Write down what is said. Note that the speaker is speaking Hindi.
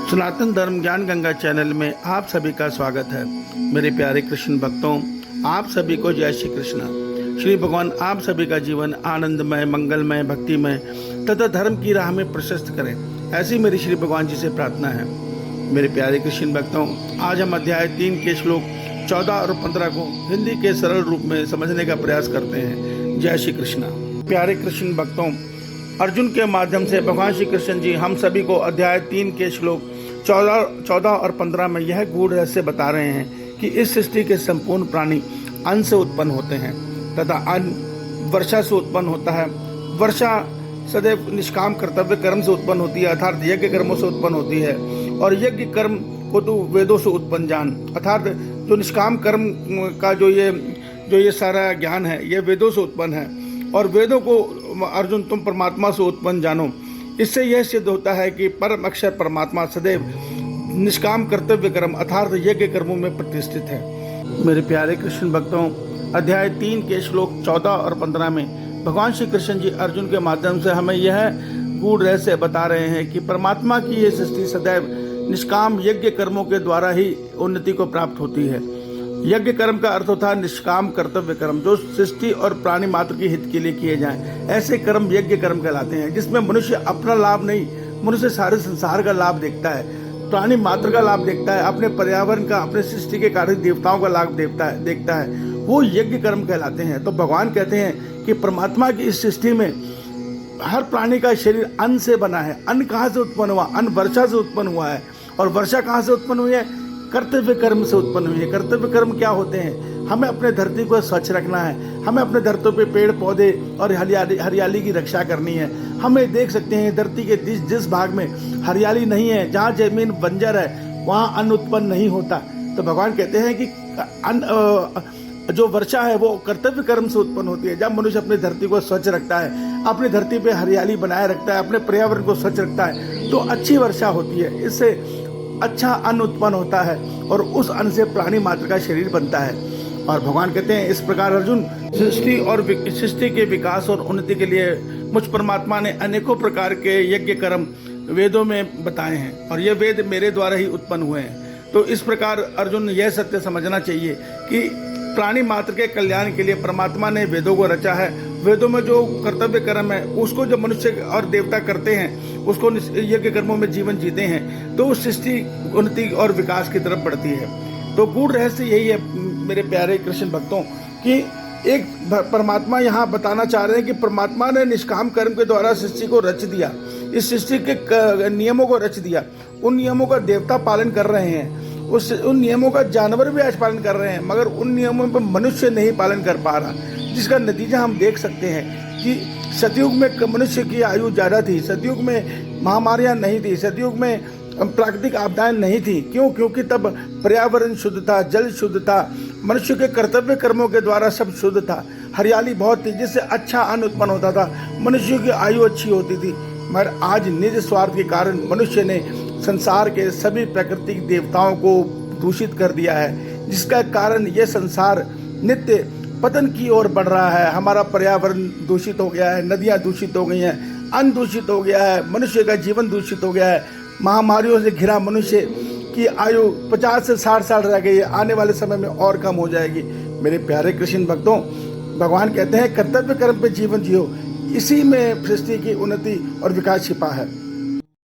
सनातन धर्म ज्ञान गंगा चैनल में आप सभी का स्वागत है। मेरे प्यारे कृष्ण भक्तों, आप सभी को जय श्री कृष्ण। श्री भगवान आप सभी का जीवन आनंदमय, मंगलमय, भक्तिमय तथा धर्म की राह में प्रशस्त करें, ऐसी मेरी श्री भगवान जी से प्रार्थना है। मेरे प्यारे कृष्ण भक्तों, आज हम अध्याय 3 के श्लोक 14 और 15 को हिंदी के सरल रूप में समझने का प्रयास करते हैं। जय श्री कृष्ण। प्यारे कृष्ण भक्तों, अर्जुन के माध्यम से भगवान श्री कृष्ण जी हम सभी को अध्याय 3 के श्लोक 14 और 15 में यह गूढ़ रहस्य बता रहे हैं कि इस सृष्टि के संपूर्ण प्राणी अन्न से उत्पन्न होते हैं तथा अन्न वर्षा से उत्पन्न होता है। वर्षा सदैव निष्काम कर्तव्य कर्म से उत्पन्न होती है, अर्थात यज्ञ कर्मों से उत्पन्न होती है। और यज्ञ कर्म को तो वेदों से उत्पन्न जान, अर्थात जो निष्काम कर्म का जो ये सारा ज्ञान है, ये वेदों से उत्पन्न है। और वेदों को अर्जुन तुम परमात्मा से उत्पन्न जानो। इससे यह सिद्ध होता है कि परम अक्षर परमात्मा सदैव निष्काम कर्तव्य कर्म अर्थात यज्ञ कर्मों में प्रतिष्ठित है। मेरे प्यारे कृष्ण भक्तों, अध्याय 3 के श्लोक 14 और 15 में भगवान श्री कृष्ण जी अर्जुन के माध्यम से हमें यह गूढ़ रहस्य बता रहे हैं कि परमात्मा की यह सृष्टि सदैव निष्काम यज्ञ कर्मों के द्वारा ही उन्नति को प्राप्त होती है। यज्ञ कर्म का अर्थ होता है निष्काम कर्तव्य कर्म, जो सृष्टि और प्राणी मात्र के हित के लिए किए जाएं। ऐसे कर्म यज्ञ कर्म कहलाते हैं, जिसमें मनुष्य अपना लाभ नहीं, मनुष्य सारे संसार का लाभ देखता है, प्राणी मात्र का लाभ देखता है, अपने पर्यावरण का, अपने सृष्टि के कार्य देवताओं का लाभ देखता है, वो यज्ञ कर्म कहलाते हैं। तो भगवान कहते हैं कि परमात्मा की इस सृष्टि में हर प्राणी का शरीर अन्न से बना है। अन्न कहाँ से उत्पन्न हुआ? अन्न वर्षा से उत्पन्न हुआ है। और वर्षा कहाँ से उत्पन्न हुई है? कर्तव्य कर्म से उत्पन्न हुई है। कर्तव्य कर्म क्या होते हैं? हमें अपने धरती को स्वच्छ रखना है, हमें अपने धरती पे पेड़ पौधे और हरियाली की रक्षा करनी है। हमें देख सकते हैं धरती के जिस भाग में हरियाली नहीं है, जहाँ जमीन बंजर है, वहाँ अन्न उत्पन्न नहीं होता। तो भगवान कहते हैं कि जो वर्षा है वो कर्तव्य कर्म से उत्पन्न होती है। जब मनुष्य अपनी धरती को स्वच्छ रखता है, अपनी धरती पे हरियाली बनाए रखता है, अपने पर्यावरण को स्वच्छ रखता है, तो अच्छी वर्षा होती है। इससे अच्छा अन्न उत्पन्न होता है और उस अन्न से प्राणी मात्र का शरीर बनता है। और भगवान कहते हैं इस प्रकार अर्जुन, सृष्टि के विकास और उन्नति के लिए मुझ परमात्मा ने अनेकों प्रकार के यज्ञ कर्म वेदों में बताए हैं और ये वेद मेरे द्वारा ही उत्पन्न हुए हैं। तो इस प्रकार अर्जुन यह सत्य समझना चाहिए कि प्राणी मात्र के कल्याण के लिए परमात्मा ने वेदों को रचा है। वेदों में जो कर्तव्य कर्म है उसको जब मनुष्य और देवता करते हैं, उसको यज्ञ कर्मों में जीवन जीते हैं, तो सृष्टि उन्नति और विकास की तरफ बढ़ती है। तो गूढ़ रहस्य यही है मेरे प्यारे कृष्ण भक्तों कि एक परमात्मा यहाँ बताना चाह रहे हैं कि परमात्मा ने निष्काम कर्म के द्वारा सृष्टि को रच दिया, इस सृष्टि के नियमों को रच दिया। उन नियमों का देवता पालन कर रहे हैं, उन नियमों का जानवर भी आज पालन कर रहे हैं, मगर उन नियमों पर मनुष्य नहीं पालन कर पा रहा, जिसका नतीजा हम देख सकते हैं कि सतयुग में मनुष्य की आयु ज़्यादा थी, सतयुग में महामारियां नहीं थी, सतयुग में प्राकृतिक आपदाएं नहीं थी। क्यों? क्योंकि तब पर्यावरण शुद्ध था, जल शुद्ध था, मनुष्य के कर्तव्य कर्मों के द्वारा सब शुद्ध था, हरियाली बहुत थी, जिससे अच्छा अन्न उत्पन्न होता था, मनुष्य की आयु अच्छी होती थी। मगर आज निज स्वार्थ के कारण मनुष्य ने संसार के सभी प्राकृतिक देवताओं को दूषित कर दिया है, जिसका कारण ये संसार नित्य पतन की ओर बढ़ रहा है। हमारा पर्यावरण दूषित हो गया है, नदियाँ दूषित हो गई हैं, अन्न दूषित हो गया है, मनुष्य का जीवन दूषित हो गया है, महामारियों से घिरा मनुष्य की आयु 50 से 60 साल रह गई है, आने वाले समय में और कम हो जाएगी। मेरे प्यारे कृष्ण भक्तों, भगवान कहते हैं कर्तव्य कर्म पे जीवन जियो, इसी में सृष्टि की उन्नति और विकास छिपा है।